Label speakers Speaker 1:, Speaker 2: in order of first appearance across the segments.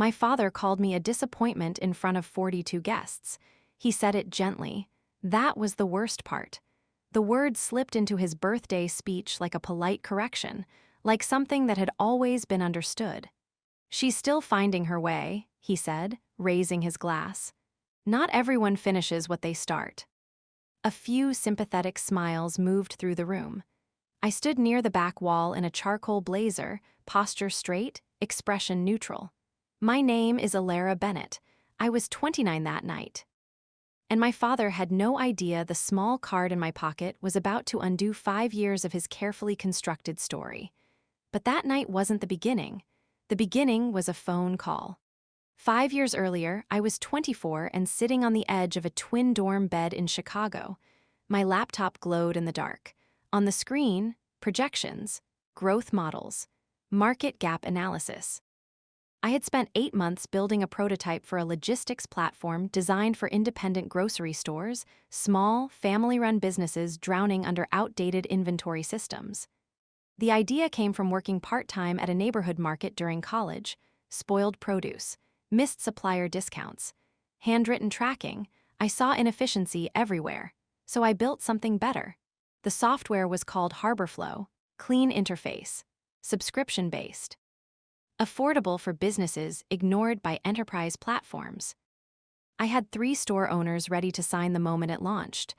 Speaker 1: My father called me a disappointment in front of 42 guests. He said it gently. That was the worst part. The word slipped into his birthday speech like a polite correction, like something that had always been understood. "She's still finding her way," he said, raising his glass. "Not everyone finishes what they start." A few sympathetic smiles moved through the room. I stood near the back wall in a charcoal blazer, posture straight, expression neutral. My name is Elara Bennett. I was 29 that night. And my father had no idea the small card in my pocket was about to undo 5 years of his carefully constructed story. But that night wasn't the beginning. The beginning was a phone call. 5 years earlier, I was 24 and sitting on the edge of a twin-dorm bed in Chicago. My laptop glowed in the dark. On the screen, projections, growth models, market gap analysis. I had spent 8 months building a prototype for a logistics platform designed for independent grocery stores, small, family-run businesses drowning under outdated inventory systems. The idea came from working part-time at a neighborhood market during college, spoiled produce, missed supplier discounts, handwritten tracking. I saw inefficiency everywhere, so I built something better. The software was called HarborFlow, clean interface, subscription-based, affordable for businesses ignored by enterprise platforms. I had 3 store owners ready to sign the moment it launched.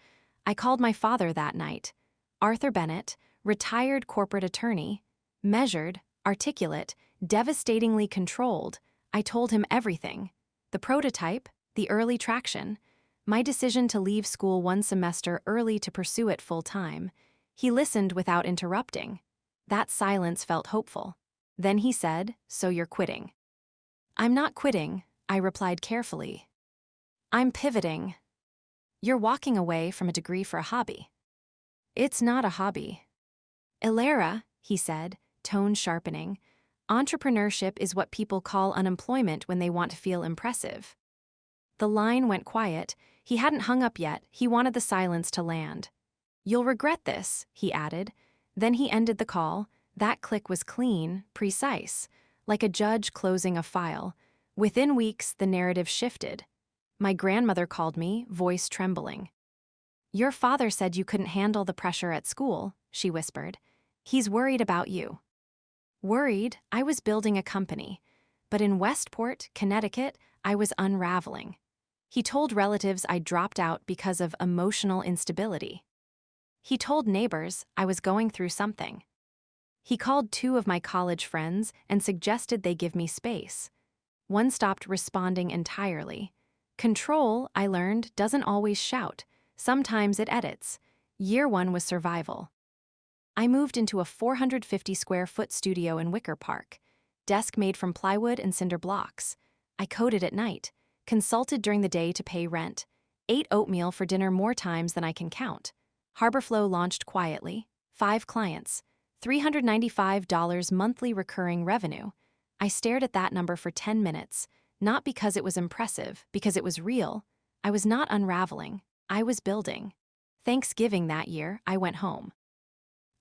Speaker 1: I called my father that night. Arthur Bennett, retired corporate attorney, measured, articulate, devastatingly controlled. I told him everything. The prototype, the early traction, my decision to leave school 1 semester early to pursue it full-time. He listened without interrupting. That silence felt hopeful. Then he said, "So you're quitting?" "I'm not quitting," I replied carefully. "I'm pivoting." "You're walking away from a degree for a hobby." "It's not a hobby." "Elara," he said, tone sharpening, "entrepreneurship is what people call unemployment when they want to feel impressive." The line went quiet. He hadn't hung up yet. He wanted the silence to land. "You'll regret this," he added. Then he ended the call. That click was clean, precise, like a judge closing a file. Within weeks, the narrative shifted. My grandmother called me, voice trembling. "Your father said you couldn't handle the pressure at school," she whispered. "He's worried about you." Worried? I was building a company. But in Westport, Connecticut, I was unraveling. He told relatives I dropped out because of emotional instability. He told neighbors I was going through something. He called 2 of my college friends and suggested they give me space. One stopped responding entirely. Control, I learned, doesn't always shout. Sometimes it edits. Year 1 was survival. I moved into a 450-square-foot studio in Wicker Park. Desk made from plywood and cinder blocks. I coded at night, consulted during the day to pay rent, ate oatmeal for dinner more times than I can count. HarborFlow launched quietly. 5 clients. $395 monthly recurring revenue. I stared at that number for 10 minutes, not because it was impressive, because it was real. I was not unraveling. I was building. Thanksgiving that year, I went home.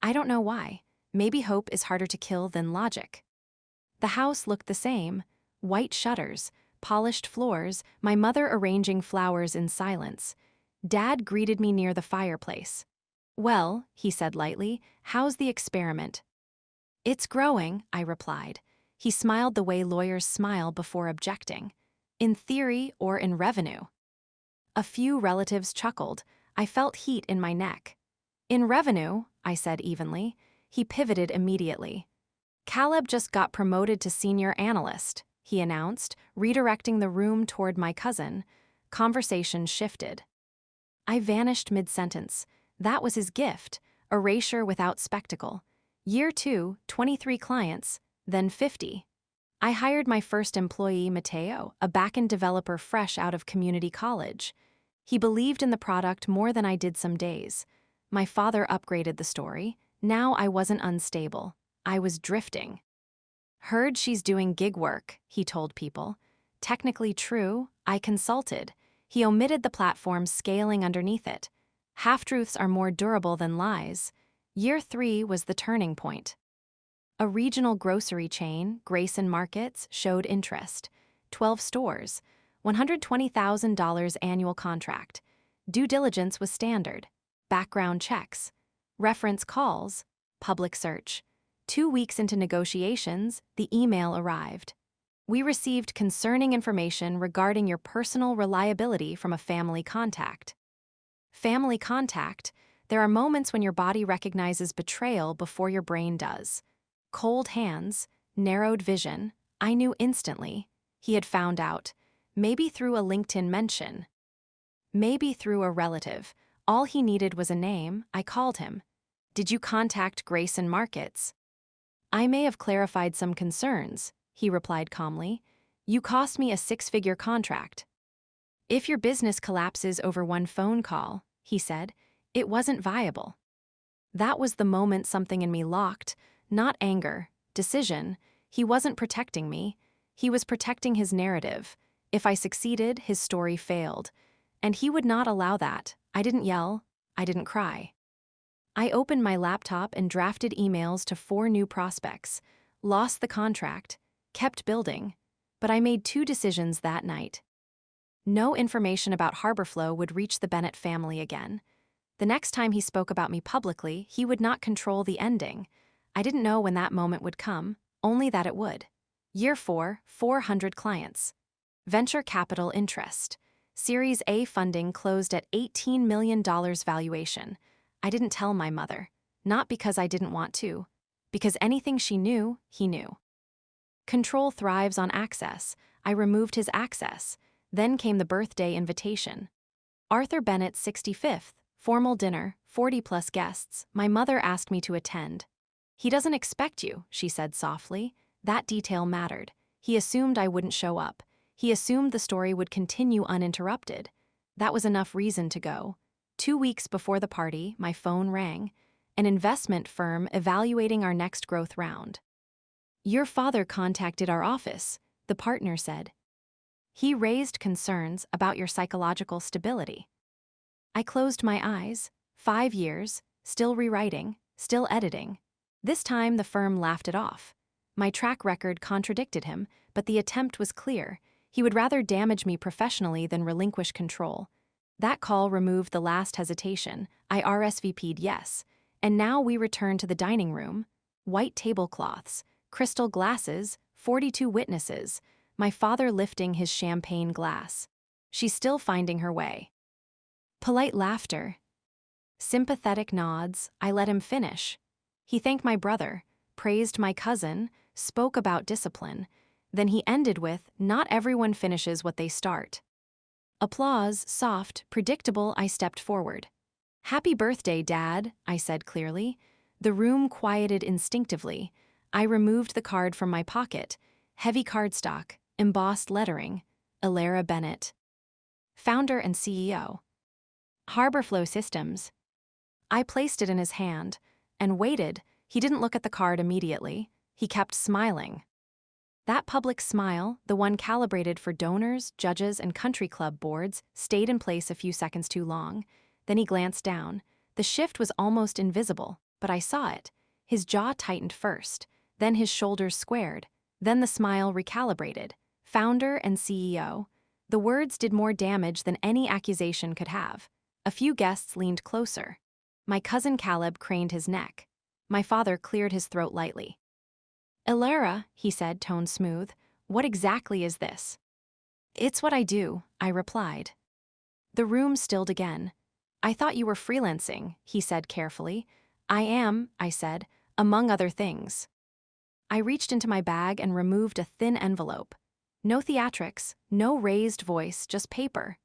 Speaker 1: I don't know why. Maybe hope is harder to kill than logic. The house looked the same. White shutters, polished floors, my mother arranging flowers in silence. Dad greeted me near the fireplace. "Well," he said lightly, "how's the experiment?" "It's growing," I replied. He smiled the way lawyers smile before objecting. "In theory or in revenue?" A few relatives chuckled. I felt heat in my neck. "In revenue," I said evenly. He pivoted immediately. "Caleb just got promoted to senior analyst," he announced, redirecting the room toward my cousin. Conversation shifted. I vanished mid-sentence. That was his gift, erasure without spectacle. Year 2, 23 clients, then 50. I hired my first employee, Mateo, a backend developer fresh out of community college. He believed in the product more than I did some days. My father upgraded the story. Now I wasn't unstable. I was drifting. "Heard she's doing gig work," he told people. Technically true, I consulted. He omitted the platform scaling underneath it. Half-truths are more durable than lies. Year 3 was the turning point. A regional grocery chain, Grayson Markets, showed interest. 12 stores, $120,000 annual contract. Due diligence was standard. Background checks. Reference calls. Public search. 2 weeks into negotiations, the email arrived. We received concerning information regarding your personal reliability from a family contact. Family contact? There are moments when your body recognizes betrayal before your brain does. Cold hands, narrowed vision. I knew instantly. He had found out. Maybe through a LinkedIn mention. Maybe through a relative. All he needed was a name. I called him. Did you contact Grayson Markets? I may have clarified some concerns, he replied calmly. You cost me a 6-figure contract. If your business collapses over one phone call, he said, it wasn't viable. That was the moment something in me locked, not anger, decision. He wasn't protecting me. He was protecting his narrative. If I succeeded, his story failed. And he would not allow that. I didn't yell. I didn't cry. I opened my laptop and drafted emails to 4 new prospects, lost the contract, kept building, but I made 2 decisions that night. No information about Harborflow would reach the Bennett family again. The next time he spoke about me publicly, he would not control the ending. I didn't know when that moment would come, only that it would. Year 4, 400 clients. Venture capital interest. Series A funding closed at $18 million valuation. I didn't tell my mother, not because I didn't want to, because anything she knew, he knew. Control thrives on access. I removed his access. Then came the birthday invitation. Arthur Bennett's 65th, formal dinner, 40-plus guests. My mother asked me to attend. He doesn't expect you, she said softly. That detail mattered. He assumed I wouldn't show up. He assumed the story would continue uninterrupted. That was enough reason to go. 2 weeks before the party, my phone rang. An investment firm evaluating our next growth round. Your father contacted our office, the partner said. He raised concerns about your psychological stability. I closed my eyes. 5 years, still rewriting, still editing. This time the firm laughed it off. My track record contradicted him, but the attempt was clear. He would rather damage me professionally than relinquish control. That call removed the last hesitation. I RSVP'd yes. And now we return to the dining room. White tablecloths, crystal glasses, 42 witnesses. My father lifting his champagne glass. She's still finding her way. Polite laughter. Sympathetic nods. I let him finish. He thanked my brother, praised my cousin, spoke about discipline. Then he ended with, not everyone finishes what they start. Applause, soft, predictable. I stepped forward. Happy birthday, Dad, I said clearly. The room quieted instinctively. I removed the card from my pocket. Heavy cardstock, embossed lettering. Elara Bennett. Founder and CEO. Harborflow Systems. I placed it in his hand and waited. He didn't look at the card immediately. He kept smiling. That public smile, the one calibrated for donors, judges, and country club boards, stayed in place a few seconds too long. Then he glanced down. The shift was almost invisible, but I saw it. His jaw tightened first, then his shoulders squared, then the smile recalibrated. Founder and CEO. The words did more damage than any accusation could have. A few guests leaned closer. My cousin Caleb craned his neck. My father cleared his throat lightly. Elara, he said, tone smooth, what exactly is this? It's what I do, I replied. The room stilled again. I thought you were freelancing, he said carefully. I am, I said, among other things. I reached into my bag and removed a thin envelope. No theatrics, no raised voice, just paper.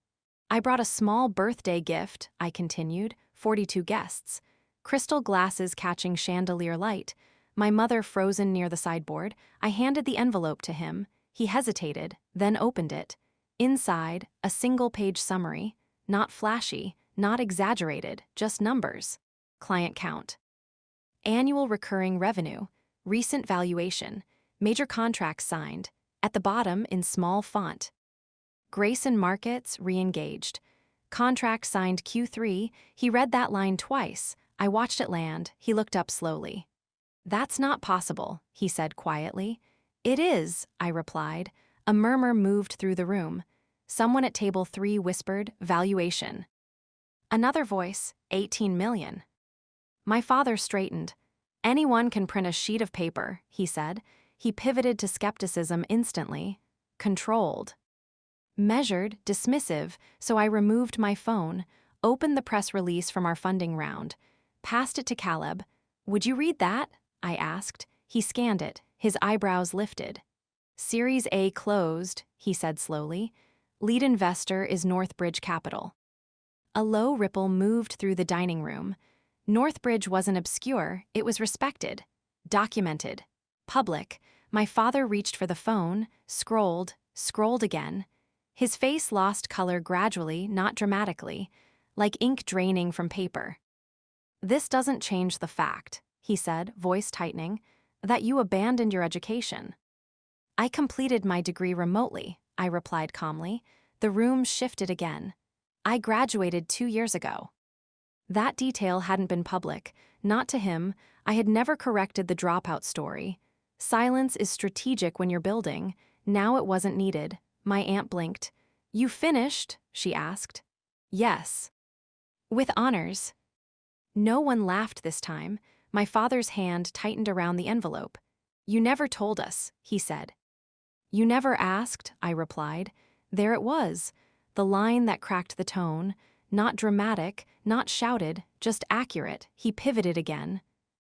Speaker 1: I brought a small birthday gift, I continued, 42 guests. Crystal glasses catching chandelier light. My mother frozen near the sideboard. I handed the envelope to him. He hesitated, then opened it. Inside, a single-page summary. Not flashy, not exaggerated, just numbers. Client count. Annual recurring revenue. Recent valuation. Major contracts signed. At the bottom, in small font. Grayson Markets re-engaged. Contract signed Q3. He read that line twice. I watched it land. He looked up slowly. That's not possible, he said quietly. It is, I replied. A murmur moved through the room. Someone at table 3 whispered, "Valuation." Another voice, 18 million. My father straightened. "Anyone can print a sheet of paper," he said. He pivoted to skepticism instantly. Controlled. Measured, dismissive, so I removed my phone, opened the press release from our funding round, passed it to Caleb. "Would you read that?" I asked. He scanned it, his eyebrows lifted. "Series A closed," he said slowly. "Lead investor is Northbridge Capital." A low ripple moved through the dining room. Northbridge wasn't obscure, it was respected, documented, public. My father reached for the phone, scrolled again. His face lost color gradually, not dramatically, like ink draining from paper. "This doesn't change the fact," he said, voice tightening, "that you abandoned your education." "I completed my degree remotely," I replied calmly. The room shifted again. "I graduated 2 years ago." That detail hadn't been public. Not to him. I had never corrected the dropout story. Silence is strategic when you're building. Now it wasn't needed. My aunt blinked. "You finished?" she asked. "Yes." "With honors?" No one laughed this time. My father's hand tightened around the envelope. "You never told us," he said. "You never asked," I replied. There it was, the line that cracked the tone. Not dramatic, not shouted, just accurate. He pivoted again.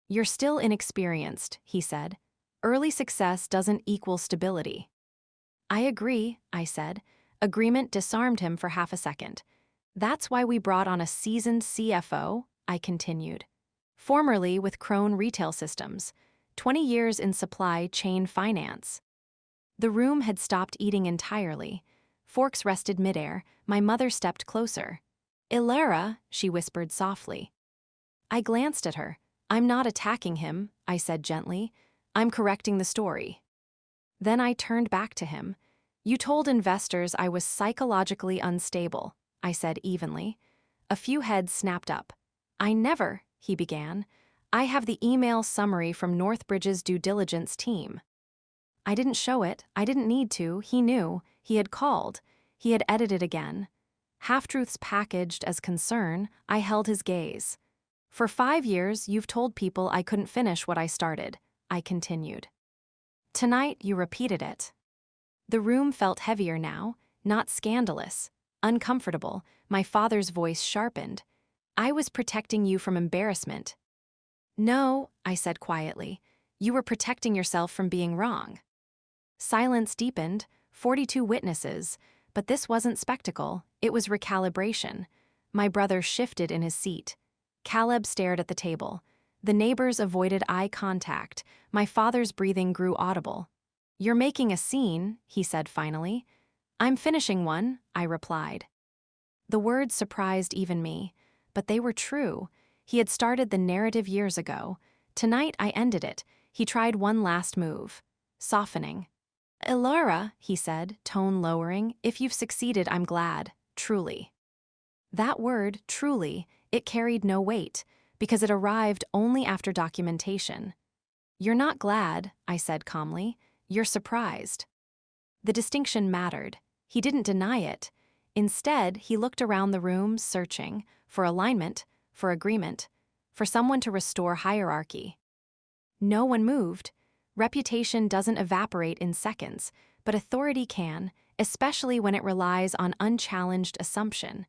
Speaker 1: "You're still inexperienced," he said. "Early success doesn't equal stability." "I agree," I said. Agreement disarmed him for half a second. "That's why we brought on a seasoned CFO," I continued. "Formerly with Crone Retail Systems, 20 years in supply chain finance." The room had stopped eating entirely. Forks rested midair. My mother stepped closer. "Elara," she whispered softly. I glanced at her. "I'm not attacking him," I said gently. "I'm correcting the story." Then I turned back to him. "You told investors I was psychologically unstable," I said evenly. A few heads snapped up. "I never," he began. "I have the email summary from Northbridge's due diligence team." I didn't show it. I didn't need to. He knew. He had called. He had edited again. Half-truths packaged as concern, I held his gaze. "For 5 years, you've told people I couldn't finish what I started," I continued. "Tonight, you repeated it." The room felt heavier now, not scandalous, uncomfortable. My father's voice sharpened. "I was protecting you from embarrassment." "No," I said quietly. "You were protecting yourself from being wrong." Silence deepened, 42 witnesses, but this wasn't spectacle, it was recalibration. My brother shifted in his seat. Caleb stared at the table. The neighbors avoided eye contact. My father's breathing grew audible. "You're making a scene," he said finally. "I'm finishing one," I replied. The words surprised even me, but they were true. He had started the narrative years ago. Tonight I ended it. He tried one last move. Softening. "Elara," he said, tone lowering, "if you've succeeded, I'm glad. Truly." That word, truly, it carried no weight, because it arrived only after documentation. "You're not glad," I said calmly. "You're surprised." The distinction mattered. He didn't deny it. Instead, he looked around the room, searching for alignment, for agreement, for someone to restore hierarchy. No one moved. Reputation doesn't evaporate in seconds, but authority can, especially when it relies on unchallenged assumption.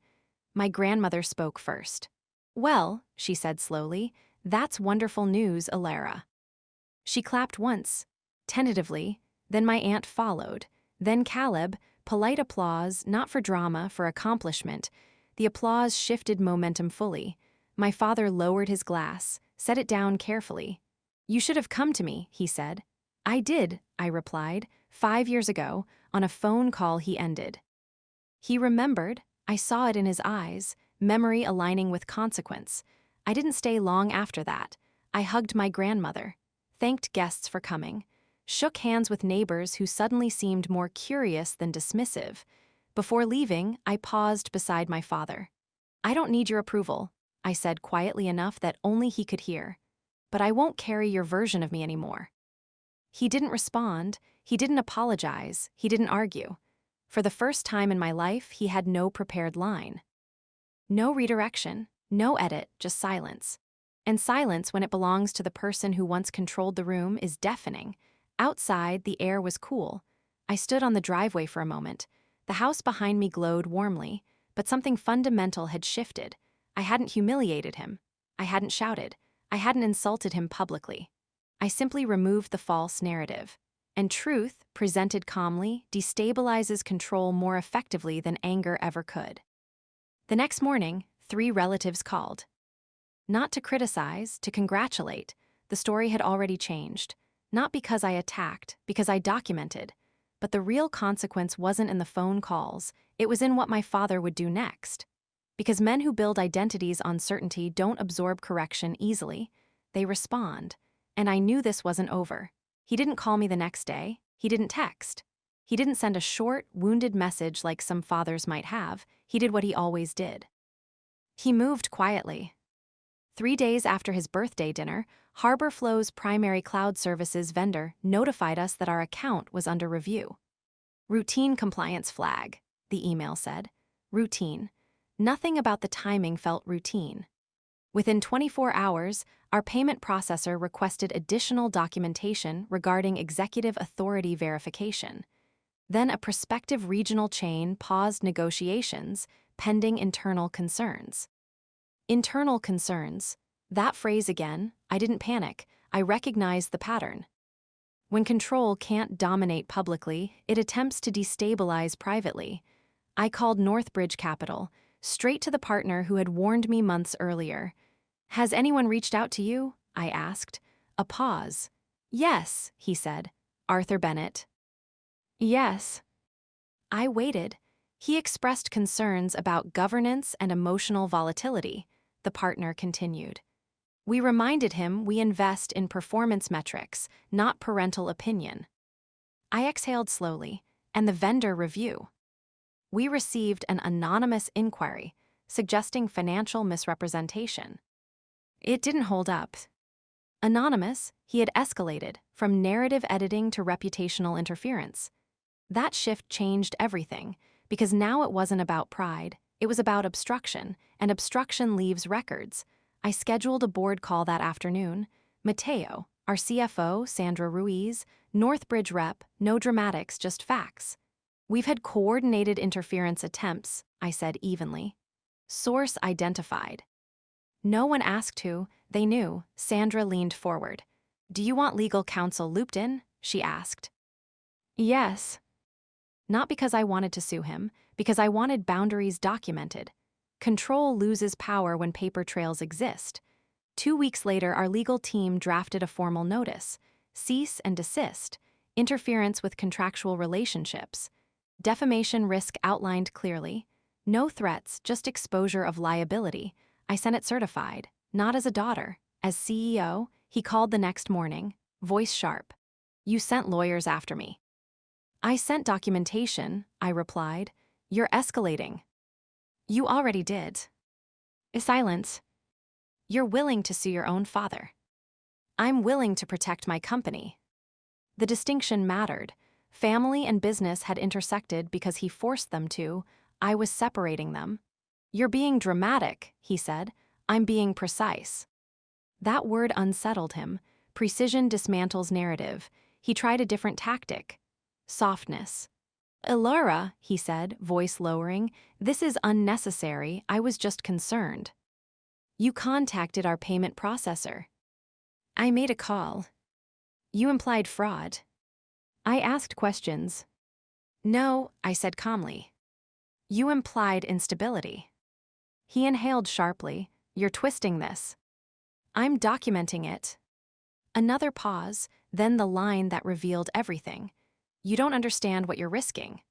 Speaker 1: My grandmother spoke first. "Well," she said slowly, "that's wonderful news, Elara." She clapped once, tentatively, then my aunt followed, then Caleb, polite applause, not for drama, for accomplishment. The applause shifted momentum fully. My father lowered his glass, set it down carefully. "You should have come to me," he said. "I did," I replied, 5 years ago, on a phone call he ended. He remembered. I saw it in his eyes, memory aligning with consequence. I didn't stay long after that. I hugged my grandmother, thanked guests for coming, shook hands with neighbors who suddenly seemed more curious than dismissive. Before leaving, I paused beside my father. "I don't need your approval," I said quietly enough that only he could hear. "But I won't carry your version of me anymore." He didn't respond. He didn't apologize, he didn't argue. For the first time in my life, he had no prepared line. No redirection, no edit, just silence. And silence, when it belongs to the person who once controlled the room, is deafening. Outside, the air was cool. I stood on the driveway for a moment. The house behind me glowed warmly, but something fundamental had shifted. I hadn't humiliated him. I hadn't shouted. I hadn't insulted him publicly. I simply removed the false narrative. And truth, presented calmly, destabilizes control more effectively than anger ever could. The next morning, 3 relatives called. Not to criticize, to congratulate. The story had already changed. Not because I attacked, because I documented. But the real consequence wasn't in the phone calls, it was in what my father would do next. Because men who build identities on certainty don't absorb correction easily. They respond. And I knew this wasn't over. He didn't call me the next day. He didn't text. He didn't send a short, wounded message like some fathers might have. He did what he always did. He moved quietly. 3 days after his birthday dinner, HarborFlow's primary cloud services vendor notified us that our account was under review. Routine compliance flag, the email said. Routine. Nothing about the timing felt routine. Within 24 hours, our payment processor requested additional documentation regarding executive authority verification. Then a prospective regional chain paused negotiations, pending internal concerns. Internal concerns. That phrase again, I didn't panic, I recognized the pattern. When control can't dominate publicly, it attempts to destabilize privately. I called Northbridge Capital, straight to the partner who had warned me months earlier. Has anyone reached out to you? I asked. A pause. Yes, he said. Arthur Bennett. Yes. I waited. He expressed concerns about governance and emotional volatility, the partner continued. We reminded him we invest in performance metrics, not parental opinion. I exhaled slowly, and the vendor review. We received an anonymous inquiry, suggesting financial misrepresentation. It didn't hold up. Anonymous, he had escalated, from narrative editing to reputational interference. That shift changed everything, because now it wasn't about pride, it was about obstruction, and obstruction leaves records. I scheduled a board call that afternoon. Mateo, our CFO, Sandra Ruiz, Northbridge rep, no dramatics, just facts. We've had coordinated interference attempts, I said evenly. Source identified. No one asked who, they knew. Sandra leaned forward. Do you want legal counsel looped in? She asked. Yes. Not because I wanted to sue him, because I wanted boundaries documented. Control loses power when paper trails exist. 2 weeks later, our legal team drafted a formal notice. Cease and desist. Interference with contractual relationships. Defamation risk outlined clearly. No threats, just exposure of liability. I sent it certified, not as a daughter. As CEO, he called the next morning, voice sharp. You sent lawyers after me. I sent documentation, I replied. You're escalating. You already did. Silence. You're willing to sue your own father. I'm willing to protect my company. The distinction mattered. Family and business had intersected because he forced them to. I was separating them. You're being dramatic, he said. I'm being precise. That word unsettled him. Precision dismantles narrative. He tried a different tactic. Softness. Elara, he said, voice lowering, this is unnecessary, I was just concerned. You contacted our payment processor. I made a call. You implied fraud. I asked questions. No, I said calmly. You implied instability. He inhaled sharply. You're twisting this. I'm documenting it. Another pause, then the line that revealed everything. You don't understand what you're risking.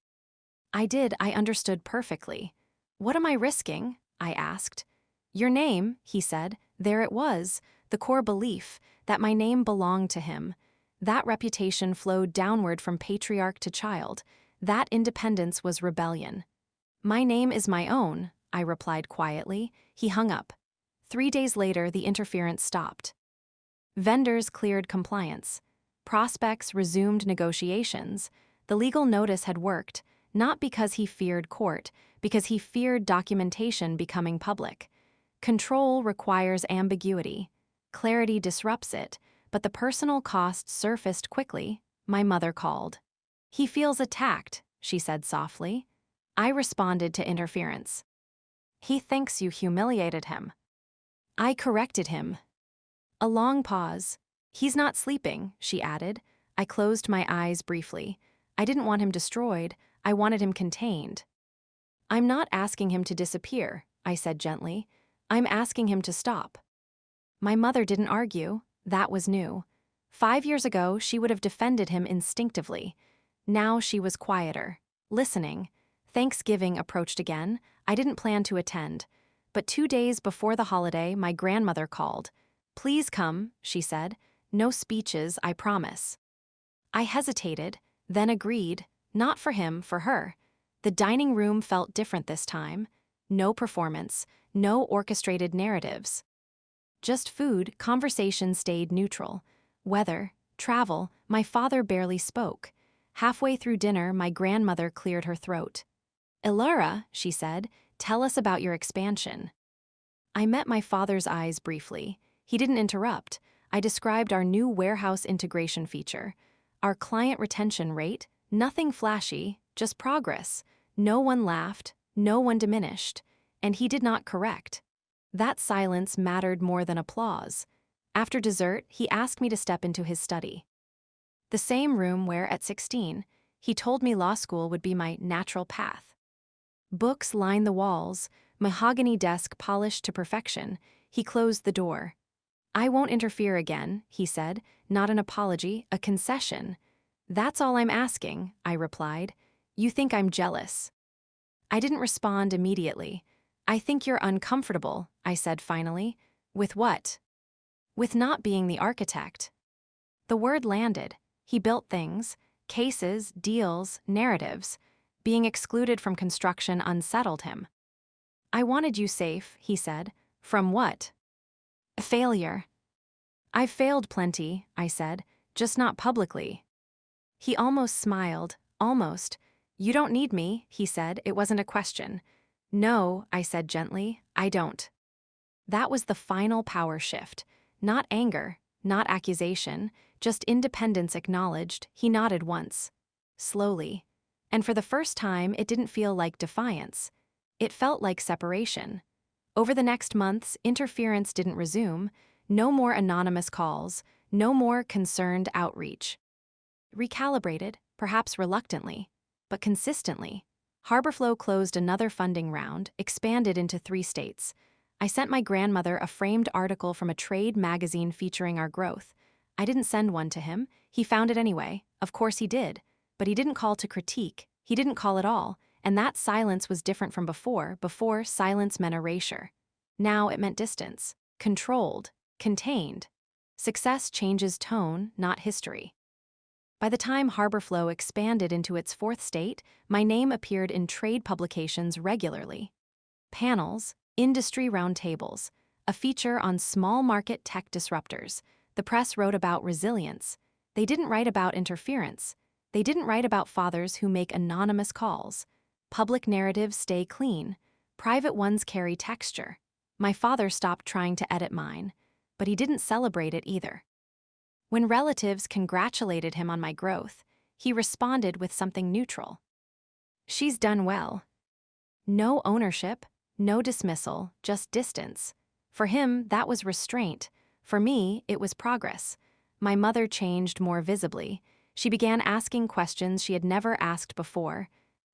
Speaker 1: I understood perfectly. What am I risking? I asked. Your name, he said. There it was, the core belief that my name belonged to him. That reputation flowed downward from patriarch to child. That independence was rebellion. My name is my own, I replied quietly. He hung up. 3 days later, the interference stopped. Vendors cleared compliance. Prospects resumed negotiations. The legal notice had worked, not because he feared court, because he feared documentation becoming public. Control requires ambiguity. Clarity disrupts it, but the personal cost surfaced quickly. My mother called. "He feels attacked," she said softly. I responded to interference. "He thinks you humiliated him." I corrected him. A long pause. "He's not sleeping," she added. I closed my eyes briefly. I didn't want him destroyed. I wanted him contained. "I'm not asking him to disappear," I said gently. "I'm asking him to stop." My mother didn't argue. That was new. 5 years ago, she would have defended him instinctively. Now she was quieter, listening. Thanksgiving approached again. I didn't plan to attend. But 2 days before the holiday, my grandmother called. "Please come," she said. "No speeches, I promise." I hesitated, then agreed. Not for him, for her. The dining room felt different this time. No performance, no orchestrated narratives. Just food, conversation stayed neutral. Weather, travel, my father barely spoke. Halfway through dinner, my grandmother cleared her throat. "Elara," she said, "tell us about your expansion." I met my father's eyes briefly. He didn't interrupt. I described our new warehouse integration feature. Our client retention rate, nothing flashy, just progress. No one laughed, no one diminished. And he did not correct. That silence mattered more than applause. After dessert, he asked me to step into his study. The same room where, at 16, he told me law school would be my natural path. Books lined the walls, mahogany desk polished to perfection. He closed the door. "I won't interfere again," he said, "not an apology, a concession." "That's all I'm asking," I replied. "You think I'm jealous." I didn't respond immediately. "I think you're uncomfortable," I said finally. "With what?" "With not being the architect." The word landed. He built things, cases, deals, narratives. Being excluded from construction unsettled him. "I wanted you safe," he said. "From what?" "Failure." "I've failed plenty," I said, "just not publicly." He almost smiled, almost. "You don't need me," he said. It wasn't a question. "No," I said gently, "I don't." That was the final power shift. Not anger, not accusation, just independence acknowledged. He nodded once. Slowly. And for the first time, it didn't feel like defiance. It felt like separation. Over the next months, interference didn't resume. No more anonymous calls, no more concerned outreach. Recalibrated, perhaps reluctantly, but consistently. Harborflow closed another funding round, expanded into 3 states. I sent my grandmother a framed article from a trade magazine featuring our growth. I didn't send one to him. He found it anyway. Of course he did. But he didn't call to critique. He didn't call at all. And that silence was different from before. Before, silence meant erasure. Now it meant distance. Controlled. Contained. Success changes tone, not history. By the time Harborflow expanded into its 4th state, my name appeared in trade publications regularly. Panels, industry roundtables, a feature on small market tech disruptors. The press wrote about resilience. They didn't write about interference. They didn't write about fathers who make anonymous calls. Public narratives stay clean. Private ones carry texture. My father stopped trying to edit mine, but he didn't celebrate it either. When relatives congratulated him on my growth, he responded with something neutral. "She's done well." No ownership, no dismissal, just distance. For him, that was restraint. For me, it was progress. My mother changed more visibly. She began asking questions she had never asked before.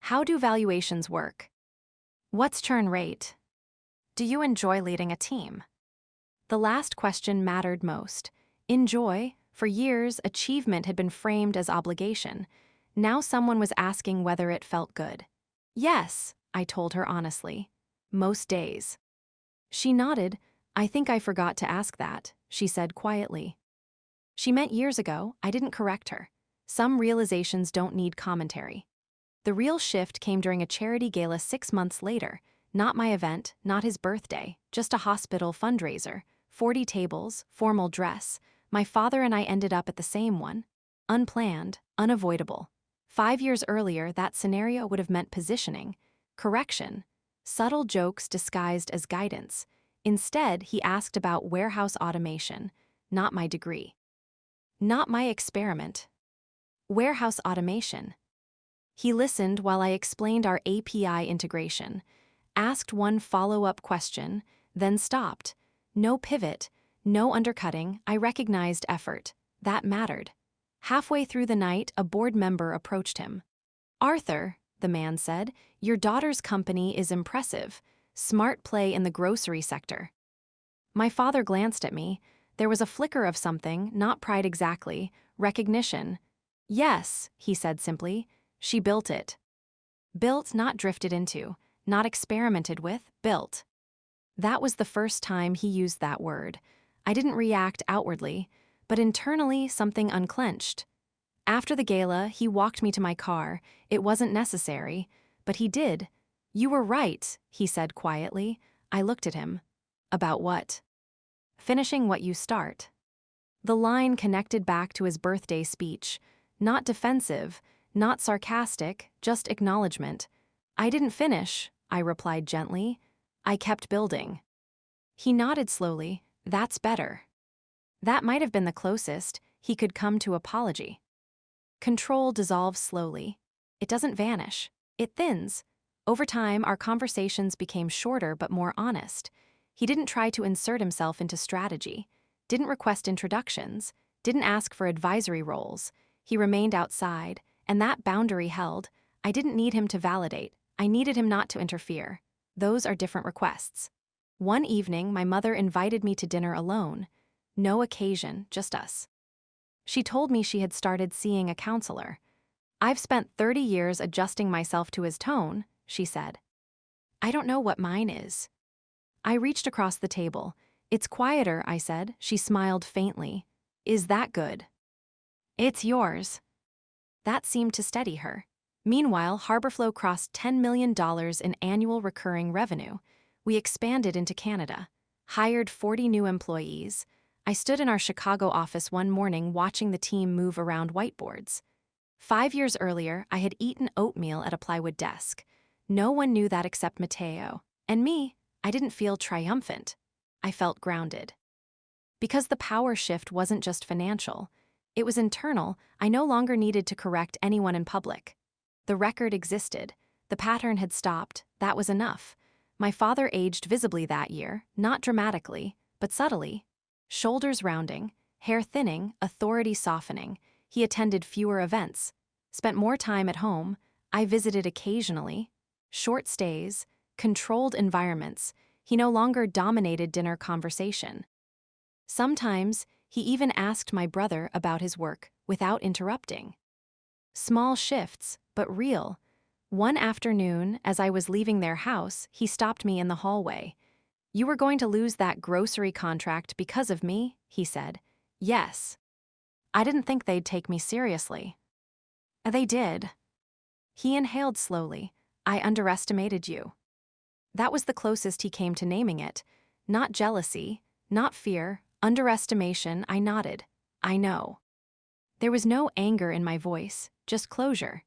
Speaker 1: How do valuations work? What's churn rate? Do you enjoy leading a team? The last question mattered most. Enjoy? For years, achievement had been framed as obligation. Now someone was asking whether it felt good. Yes, I told her honestly. Most days. She nodded. "I think I forgot to ask that," she said quietly. She meant years ago. I didn't correct her. Some realizations don't need commentary. The real shift came during a charity gala 6 months later. Not my event, not his birthday, just a hospital fundraiser. 40 tables, formal dress. My father and I ended up at the same one. Unplanned, unavoidable. 5 years earlier, that scenario would have meant positioning, correction, subtle jokes disguised as guidance. Instead, he asked about warehouse automation, not my degree. Not my experiment. Warehouse automation. He listened while I explained our API integration, asked one follow-up question, then stopped. No pivot, no undercutting. I recognized effort. That mattered. Halfway through the night, a board member approached him. "Arthur," the man said, "your daughter's company is impressive. Smart play in the grocery sector." My father glanced at me. There was a flicker of something, not pride exactly, recognition. "Yes," he said simply, "she built it." Built, not drifted into, not experimented with, built. That was the first time he used that word. I didn't react outwardly, but internally something unclenched. After the gala, he walked me to my car. It wasn't necessary, but he did. "You were right," he said quietly. I looked at him. "About what?" "Finishing what you start." The line connected back to his birthday speech. Not defensive, not sarcastic, just acknowledgement. "I didn't finish," I replied gently. "I kept building." He nodded slowly. "That's better." That might have been the closest he could come to apology. Control dissolves slowly. It doesn't vanish. It thins. Over time, our conversations became shorter but more honest. He didn't try to insert himself into strategy, didn't request introductions, didn't ask for advisory roles. He remained outside, and that boundary held. I didn't need him to validate. I needed him not to interfere. Those are different requests. One evening, my mother invited me to dinner alone. No occasion, just us. She told me she had started seeing a counselor. "I've spent 30 years adjusting myself to his tone," she said. "I don't know what mine is." I reached across the table. "It's quieter," I said. She smiled faintly. "Is that good?" "It's yours." That seemed to steady her. Meanwhile, Harborflow crossed $10 million in annual recurring revenue. We expanded into Canada, hired 40 new employees. I stood in our Chicago office one morning watching the team move around whiteboards. 5 years earlier, I had eaten oatmeal at a plywood desk. No one knew that except Mateo. And me, I didn't feel triumphant. I felt grounded. Because the power shift wasn't just financial. It was internal. I no longer needed to correct anyone in public. The record existed. The pattern had stopped. That was enough. My father aged visibly that year, not dramatically, but subtly. Shoulders rounding, hair thinning, authority softening. He attended fewer events, spent more time at home. I visited occasionally. Short stays, controlled environments. He no longer dominated dinner conversation. Sometimes, he even asked my brother about his work without interrupting. Small shifts, but real. One afternoon, as I was leaving their house, he stopped me in the hallway. "You were going to lose that grocery contract because of me," he said. "Yes." I didn't think they'd take me seriously. They did. He inhaled slowly. "I underestimated you." That was the closest he came to naming it. Not jealousy, not fear, underestimation. I nodded. "I know." There was no anger in my voice, just closure.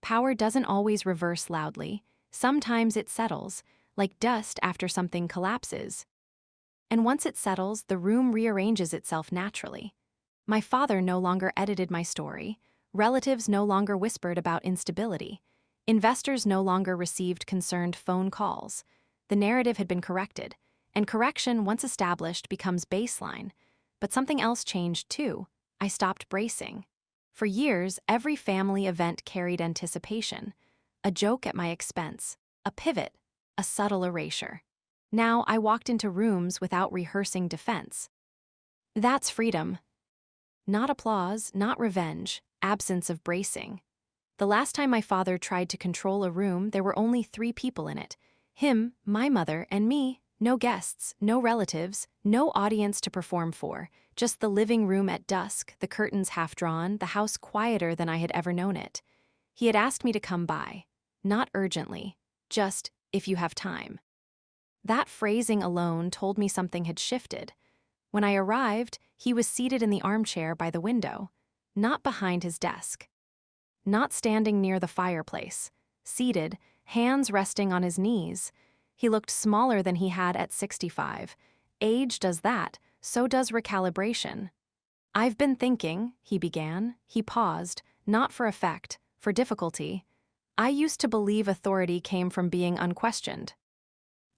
Speaker 1: Power doesn't always reverse loudly. Sometimes it settles, like dust after something collapses. And once it settles, the room rearranges itself naturally. My father no longer edited my story. Relatives no longer whispered about instability. Investors no longer received concerned phone calls. The narrative had been corrected, and correction, once established, becomes baseline. But something else changed too. I stopped bracing. For years, every family event carried anticipation. A joke at my expense, a pivot, a subtle erasure. Now I walked into rooms without rehearsing defense. That's freedom. Not applause, not revenge, absence of bracing. The last time my father tried to control a room, there were only 3 people in it. Him, my mother, and me. No guests, no relatives, no audience to perform for. Just the living room at dusk, the curtains half drawn, the house quieter than I had ever known it. He had asked me to come by. Not urgently. Just, if you have time. That phrasing alone told me something had shifted. When I arrived, he was seated in the armchair by the window. not behind his desk. Not standing near the fireplace. Seated, hands resting on his knees. He looked smaller than he had at 65. Age does that, so does recalibration. "I've been thinking," he began. He paused, not for effect, for difficulty. "I used to believe authority came from being unquestioned."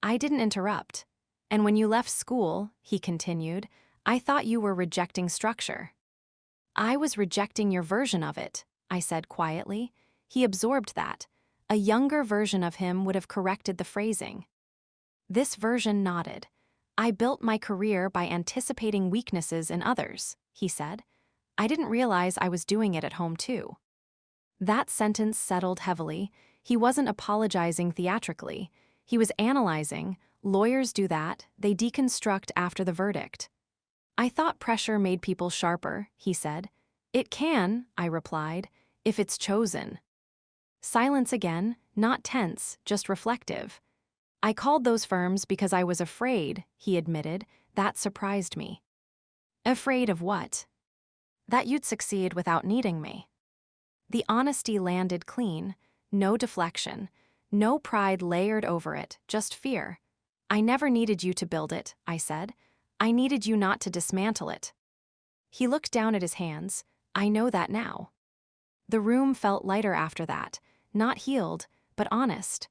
Speaker 1: I didn't interrupt. "And when you left school," he continued, "I thought you were rejecting structure." "I was rejecting your version of it," I said quietly. He absorbed that. A younger version of him would have corrected the phrasing. This version nodded. "I built my career by anticipating weaknesses in others," he said. "I didn't realize I was doing it at home too." That sentence settled heavily. He wasn't apologizing theatrically. He was analyzing. Lawyers do that, they deconstruct after the verdict. "I thought pressure made people sharper," he said. "It can," I replied, "if it's chosen." Silence again, not tense, just reflective. "I called those firms because I was afraid," he admitted. That surprised me. "Afraid of what?" "That you'd succeed without needing me." The honesty landed clean, no deflection, no pride layered over it, just fear. "I never needed you to build it," I said. "I needed you not to dismantle it." He looked down at his hands. "I know that now." The room felt lighter after that, not healed, but honest.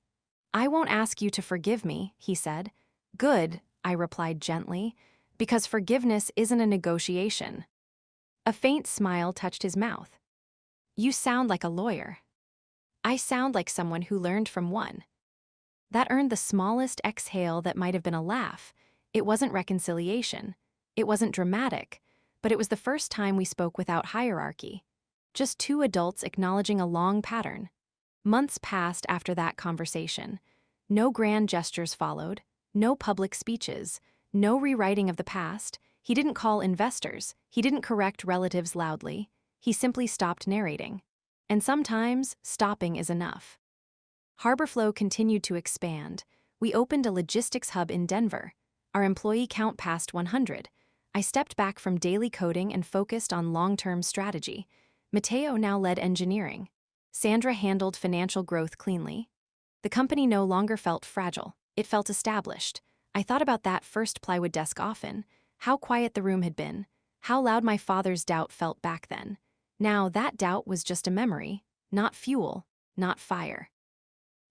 Speaker 1: "I won't ask you to forgive me," he said. "Good," I replied gently, "because forgiveness isn't a negotiation." A faint smile touched his mouth. "You sound like a lawyer." "I sound like someone who learned from one." That earned the smallest exhale that might have been a laugh. It wasn't reconciliation. It wasn't dramatic, but it was the first time we spoke without hierarchy. Just two adults acknowledging a long pattern. Months passed after that conversation. No grand gestures followed, no public speeches, no rewriting of the past. He didn't call investors, he didn't correct relatives loudly. He simply stopped narrating. And sometimes, stopping is enough. Harborflow continued to expand. We opened a logistics hub in Denver. Our employee count passed 100. I stepped back from daily coding and focused on long-term strategy. Mateo now led engineering. Sandra handled financial growth cleanly. The company no longer felt fragile. It felt established. I thought about that first plywood desk often. How quiet the room had been. How loud my father's doubt felt back then. Now that doubt was just a memory, not fuel, not fire.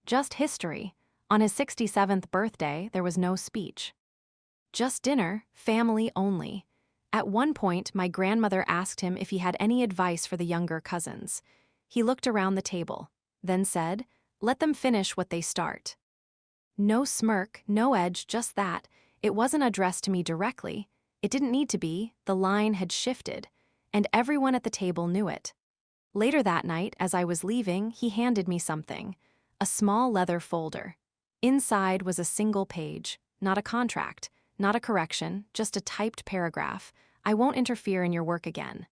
Speaker 1: Just history. On his 67th birthday, there was no speech. Just dinner, family only. At one point, my grandmother asked him if he had any advice for the younger cousins. He looked around the table, then said, "Let them finish what they start." No smirk, no edge, just that. It wasn't addressed to me directly. It didn't need to be. The line had shifted, and everyone at the table knew it. Later that night, as I was leaving, he handed me something. A small leather folder. Inside was a single page, not a contract, not a correction, just a typed paragraph. "I won't interfere in your work again.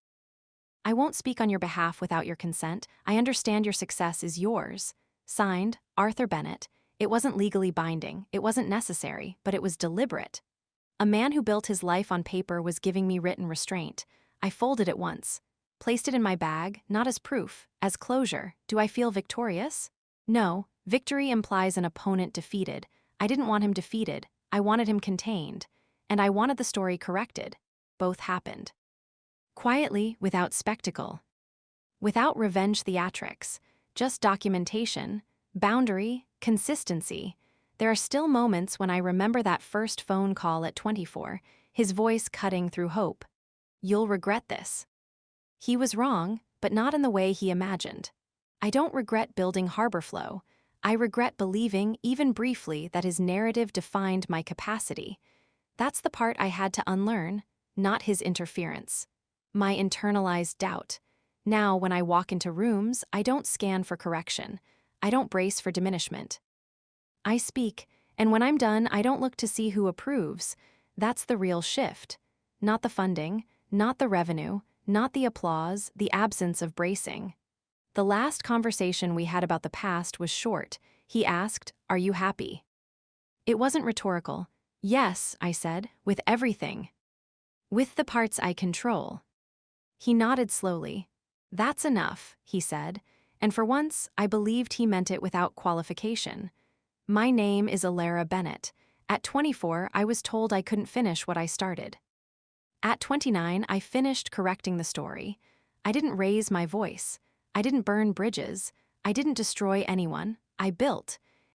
Speaker 1: I won't speak on your behalf without your consent. I understand your success is yours." Signed, Arthur Bennett. It wasn't legally binding, it wasn't necessary, but it was deliberate. A man who built his life on paper was giving me written restraint. I folded it once, placed it in my bag, not as proof, as closure. Do I feel victorious? No, victory implies an opponent defeated. I didn't want him defeated, I wanted him contained. And I wanted the story corrected. Both happened. Quietly, without spectacle. Without revenge theatrics, just documentation, boundary, consistency. There are still moments when I remember that first phone call at 24, his voice cutting through hope. "You'll regret this." He was wrong, but not in the way he imagined. I don't regret building Harborflow. I regret believing, even briefly, that his narrative defined my capacity. That's the part I had to unlearn, not his interference. My internalized doubt. Now, when I walk into rooms, I don't scan for correction. I don't brace for diminishment. I speak, and when I'm done, I don't look to see who approves. That's the real shift. Not the funding, not the revenue, not the applause, the absence of bracing. The last conversation we had about the past was short. He asked, "Are you happy?" It wasn't rhetorical. "Yes," I said, "with everything. With the parts I control." He nodded slowly. "That's enough," he said, and for once I believed he meant it without qualification. "My name is Elara Bennett. At 24, I was told I couldn't finish what I started. At 29, I finished correcting the story. I didn't raise my voice. I didn't burn bridges. I didn't destroy anyone. I built.